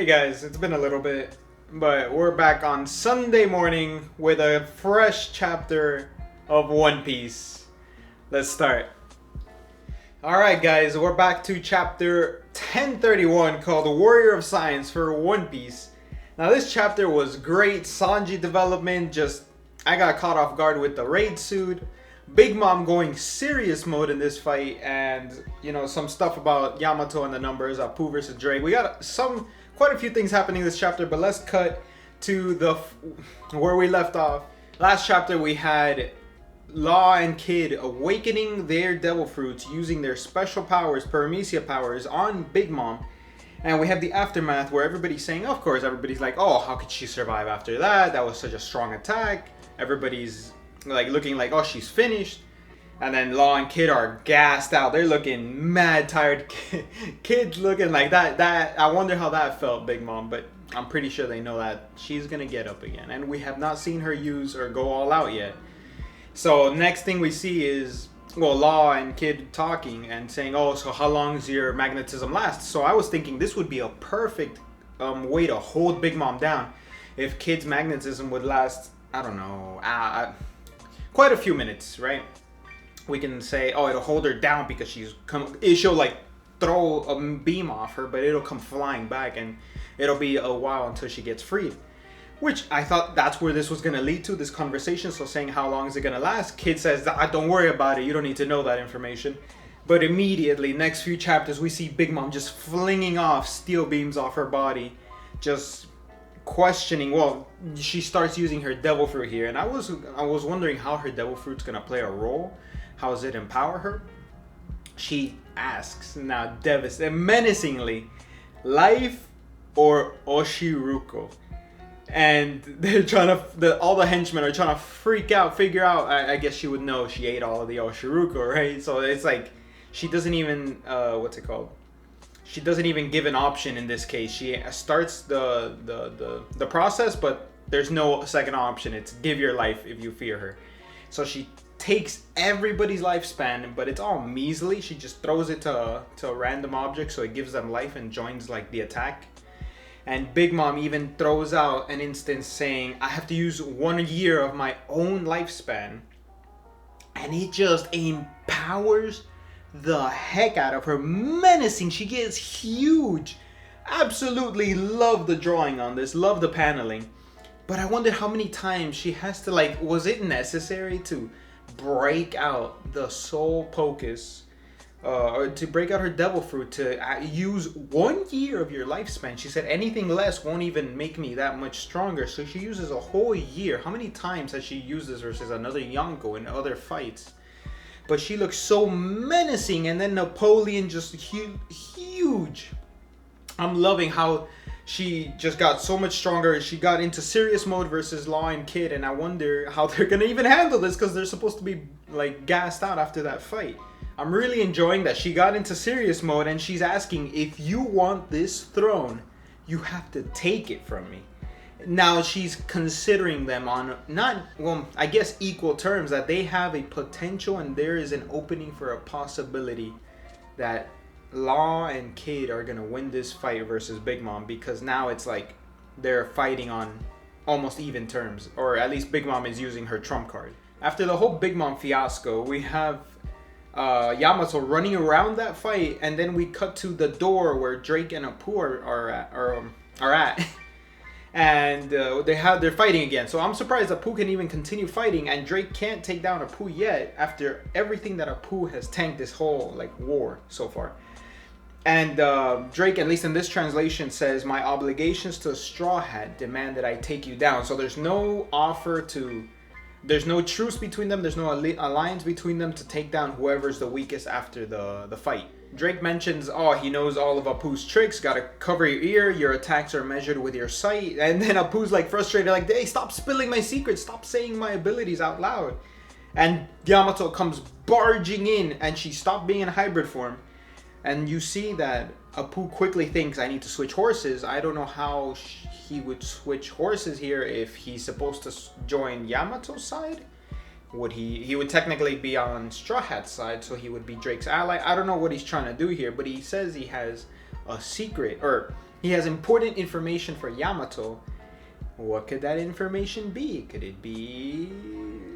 Hey guys, it's been a little bit, but we're back on Sunday morning with a fresh chapter of One Piece. Let's start. Alright guys, we're back to chapter 1031 called The Warrior of Science for One Piece. Now this chapter was great, Sanji development, I got caught off guard with the raid suit. Big Mom going serious mode in this fight, and some stuff about Yamato and the numbers, Apu versus Drake. We got quite a few things happening this chapter, but let's cut to where we left off. Last chapter we had Law and Kid awakening their devil fruits using their special powers, paramecia powers, on Big Mom. And we have the aftermath where everybody's saying, of course, everybody's like, oh, how could she survive after that? That was such a strong attack. Everybody's like looking like, oh, she's finished. And then Law and Kid are gassed out. They're looking mad tired. Kid's looking like that. I wonder how that felt, Big Mom. But I'm pretty sure they know that she's going to get up again. And we have not seen her use or go all out yet. So next thing we see is, Law and Kid talking and saying, oh, so how long does your magnetism last? So I was thinking this would be a perfect way to hold Big Mom down. If Kid's magnetism would last, I don't know, quite a few minutes, right? We can say, oh, it'll hold her down because she'll like throw a beam off her, but it'll come flying back and it'll be a while until she gets freed. Which I thought that's where this was going to lead to, this conversation. So saying how long is it going to last? Kid says, don't worry about it. You don't need to know that information. But immediately, next few chapters, we see Big Mom just flinging off steel beams off her body. Just questioning, she starts using her devil fruit here. And I was wondering how her devil fruit's going to play a role. How does it empower her? She asks, now menacingly, life or Oshiruko? And they're all the henchmen are trying to freak out, figure out. I guess she would know she ate all of the Oshiruko, right? So it's like she doesn't even she doesn't even give an option in this case. She starts the process, but there's no second option. It's give your life if you fear her. So she takes everybody's lifespan, but it's all measly. She just throws it to a random object, so it gives them life and joins like the attack. And Big Mom even throws out an instance saying, I have to use 1 year of my own lifespan. And it just empowers the heck out of her. Menacing. She gets huge. Absolutely love the drawing on this. Love the paneling. But I wonder how many times she has to, was it necessary to break out the soul pocus? Or to break out her devil fruit to use 1 year of your lifespan. She said anything less won't even make me that much stronger. So she uses a whole year. How many times has she used this versus another Yonko in other fights? But she looks so menacing. And then Napoleon just huge. I'm loving how she just got so much stronger. She got into serious mode versus Law and Kid. And I wonder how they're going to even handle this, because they're supposed to be gassed out after that fight. I'm really enjoying that she got into serious mode and she's asking, if you want this throne, you have to take it from me. Now she's considering them on I guess equal terms, that they have a potential and there is an opening for a possibility that Law and Kid are going to win this fight versus Big Mom, because now it's like they're fighting on almost even terms, or at least Big Mom is using her trump card. After the whole Big Mom fiasco, we have Yamato running around that fight, and then we cut to the door where Drake and Apu are at. And they're fighting again. So I'm surprised Apu can even continue fighting, and Drake can't take down Apu yet after everything that Apu has tanked this whole war so far. And Drake, at least in this translation, says, my obligations to Straw Hat demand that I take you down. So there's no there's no truce between them. There's no alliance between them to take down whoever's the weakest after the fight. Drake mentions, he knows all of Apu's tricks. Gotta cover your ear. Your attacks are measured with your sight. And then Apu's frustrated, hey, stop spilling my secrets. Stop saying my abilities out loud. And Yamato comes barging in, and she stopped being in hybrid form. And you see that Apu quickly thinks, I need to switch horses. I don't know how he would switch horses here if he's supposed to join Yamato's side. He would technically be on Straw Hat's side, so he would be Drake's ally. I don't know what he's trying to do here, but he says he has a secret, or He has important information for Yamato. What could that information be? Could it be...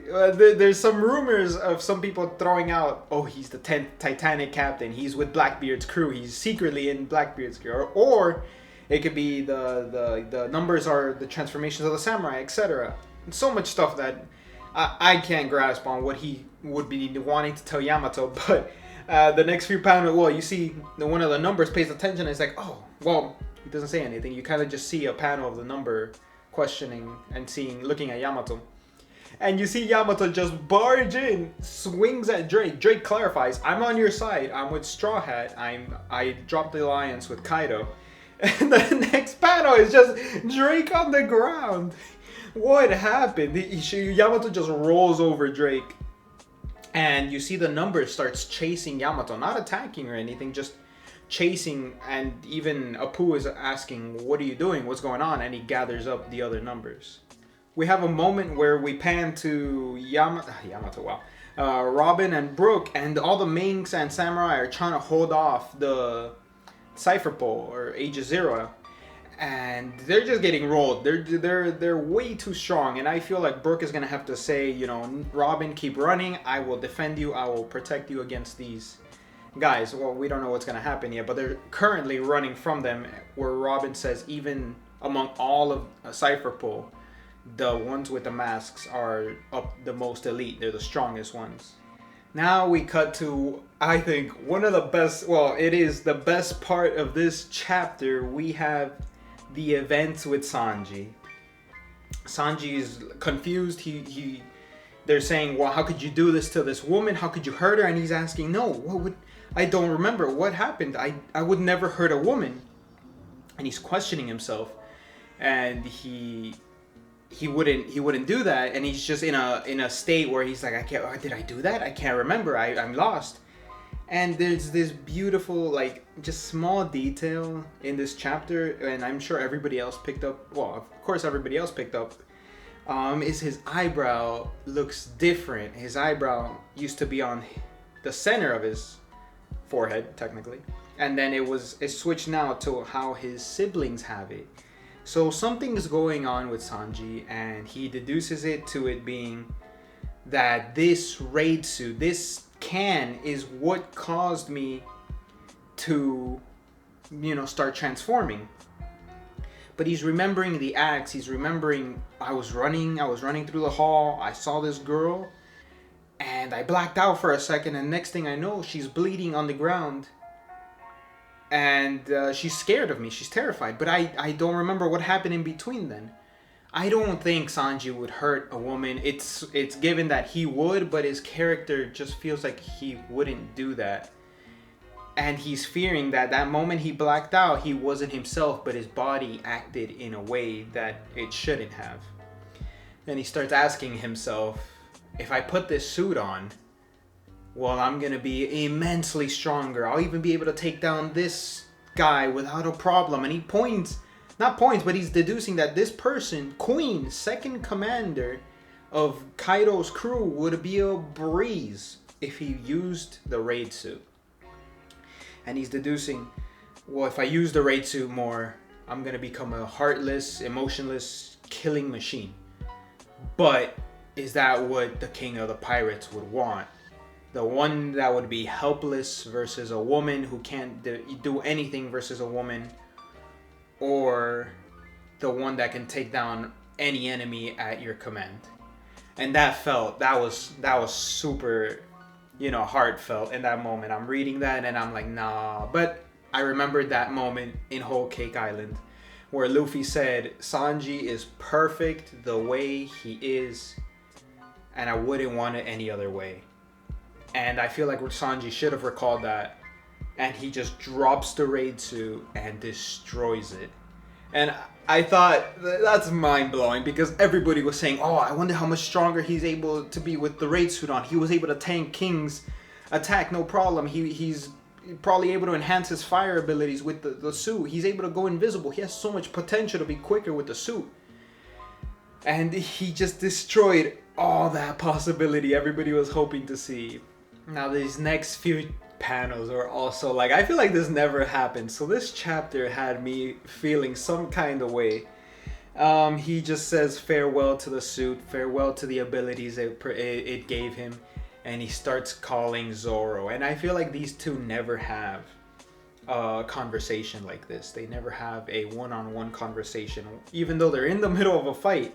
there's some rumors of some people throwing out, oh, he's the 10th Titanic captain. He's with Blackbeard's crew. He's secretly in Blackbeard's crew. Or it could be the numbers are the transformations of the samurai, etc. So much stuff that I can't grasp on what he would be wanting to tell Yamato. But the next few panels, well, you see one of the numbers pays attention. And it's like, oh, well, he doesn't say anything. You kind of just see a panel of the number questioning and looking at Yamato. And you see Yamato just barge in, swings at Drake. Drake clarifies, I'm on your side. I'm with Straw Hat. I dropped the alliance with Kaido. And the next panel is just Drake on the ground. What happened? Yamato just rolls over Drake. And you see the number starts chasing Yamato. Not attacking or anything, just chasing. And even Apu is asking, what are you doing? What's going on? And he gathers up the other numbers. We have a moment where we pan to Robin and Brook, and all the Minks and Samurai are trying to hold off the Cypher Pole or Age of Zero, and they're just getting rolled. They're way too strong, and I feel like Brook is gonna have to say, you know, Robin, keep running. I will defend you. I will protect you against these guys. Well, we don't know what's gonna happen yet, but they're currently running from them. Where Robin says, even among all of Cypher Pole, the ones with the masks are up the most elite. They're the strongest ones. Now we cut to, I think, one of the best, well, it is the best part of this chapter. We have the events with Sanji. Sanji is confused. They're saying, well, how could you do this to this woman? How could you hurt her? And he's asking, no, I don't remember. What happened? I would never hurt a woman. And he's questioning himself. And he wouldn't do that, and he's just in a state where he's like, did I do that? I can't remember. I'm lost. And there's this beautiful, like, just small detail in this chapter, and I'm sure everybody else picked up. Well, of course everybody else picked up. Is his eyebrow looks different. His eyebrow used to be on the center of his forehead, technically, and then it switched now to how his siblings have it. So something's going on with Sanji, and he deduces it to it being that this raid suit, this can, is what caused me to, start transforming. But he's remembering the acts. He's remembering, I was running through the hall. I saw this girl, and I blacked out for a second. And next thing I know, she's bleeding on the ground. And she's scared of me. She's terrified. But I don't remember what happened in between then. I don't think Sanji would hurt a woman. It's given that he would, but his character just feels like he wouldn't do that. And he's fearing that moment he blacked out, he wasn't himself, but his body acted in a way that it shouldn't have. Then he starts asking himself, if I put this suit on, well, I'm going to be immensely stronger. I'll even be able to take down this guy without a problem. And he he's deducing that this person, Queen, second commander of Kaido's crew, would be a breeze if he used the raid suit. And he's deducing, well, if I use the raid suit more, I'm going to become a heartless, emotionless, killing machine. But is that what the king of the pirates would want? The one that would be helpless versus a woman who can't do anything versus a woman, or the one that can take down any enemy at your command? And that was super, heartfelt in that moment. I'm reading that and I'm like, nah. But I remembered that moment in Whole Cake Island where Luffy said, Sanji is perfect the way he is, and I wouldn't want it any other way. And I feel like Sanji should have recalled that. And he just drops the raid suit and destroys it. And I thought, that's mind-blowing, because everybody was saying, oh, I wonder how much stronger he's able to be with the raid suit on. He was able to tank King's attack, no problem. He's probably able to enhance his fire abilities with the suit. He's able to go invisible. He has so much potential to be quicker with the suit. And he just destroyed all that possibility everybody was hoping to see. Now these next few panels were also like, I feel like this never happened. So this chapter had me feeling some kind of way. He just says farewell to the suit, farewell to the abilities it gave him, and he starts calling Zoro. And I feel like these two never have a conversation like this. They never have a one-on-one conversation, even though they're in the middle of a fight.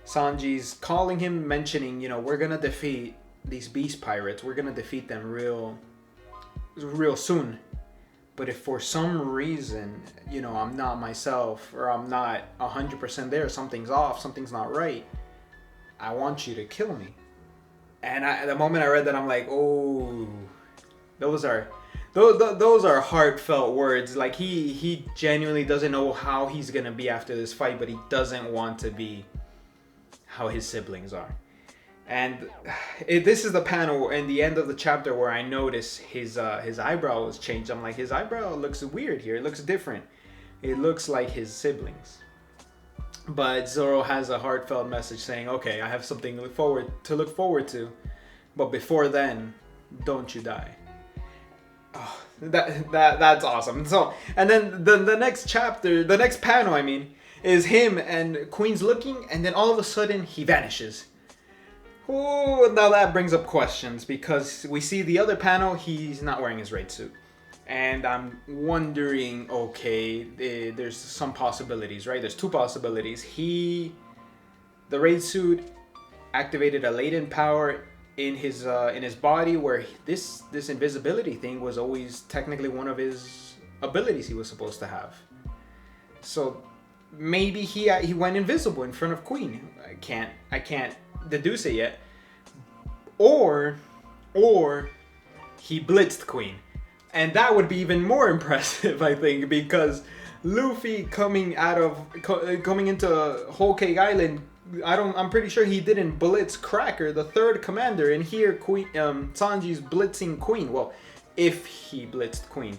Sanji's calling him, mentioning, you know, we're gonna defeat these beast pirates. We're gonna defeat them real soon. But if for some reason, you know, I'm not myself, or I'm not 100% there, something's off, something's not right, I want you to kill me. And the moment I read that, I'm like, oh, those are heartfelt words. Like he genuinely doesn't know how he's gonna be after this fight, but he doesn't want to be how his siblings are. And this is the panel in the end of the chapter where I notice his eyebrow was changed. I'm like, his eyebrow looks weird here. It looks different. It looks like his siblings. But Zoro has a heartfelt message saying, okay, I have something to look forward to. But before then, don't you die. Oh, that's awesome. So, and then the next chapter, the next panel, I mean, is him and Queen's looking, and then all of a sudden he vanishes. Oh, now that brings up questions, because we see the other panel, he's not wearing his raid suit. And I'm wondering, okay, there's some possibilities, right? There's two possibilities. The raid suit activated a latent power in his body, where this invisibility thing was always technically one of his abilities he was supposed to have. So maybe he went invisible in front of Queen. I can't deduce it yet. Or he blitzed Queen. And that would be even more impressive, I think, because Luffy coming into Whole Cake Island, I'm pretty sure he didn't blitz Cracker, the third commander, and here Sanji's blitzing Queen. Well, if he blitzed Queen.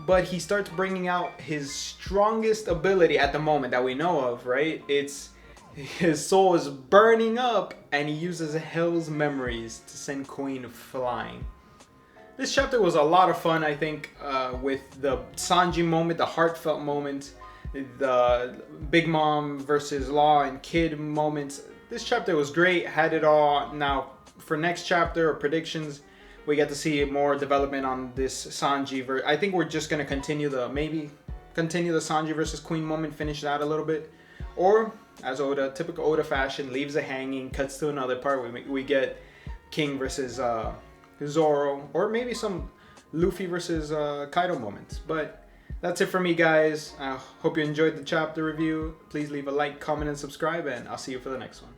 But he starts bringing out his strongest ability at the moment that we know of, right? It's his soul is burning up, and he uses Hell's memories to send Queen flying. This chapter was a lot of fun, I think, with the Sanji moment, the heartfelt moment, the Big Mom versus Law and Kid moments. This chapter was great, had it all. Now, for next chapter or predictions, we get to see more development on this Sanji. I think we're just going to continue the Sanji versus Queen moment, finish that a little bit. Or, as Oda, typical Oda fashion, leaves it hanging, cuts to another part. We get King versus Zoro, or maybe some Luffy versus Kaido moments. But that's it for me, guys. I hope you enjoyed the chapter review. Please leave a like, comment, and subscribe, and I'll see you for the next one.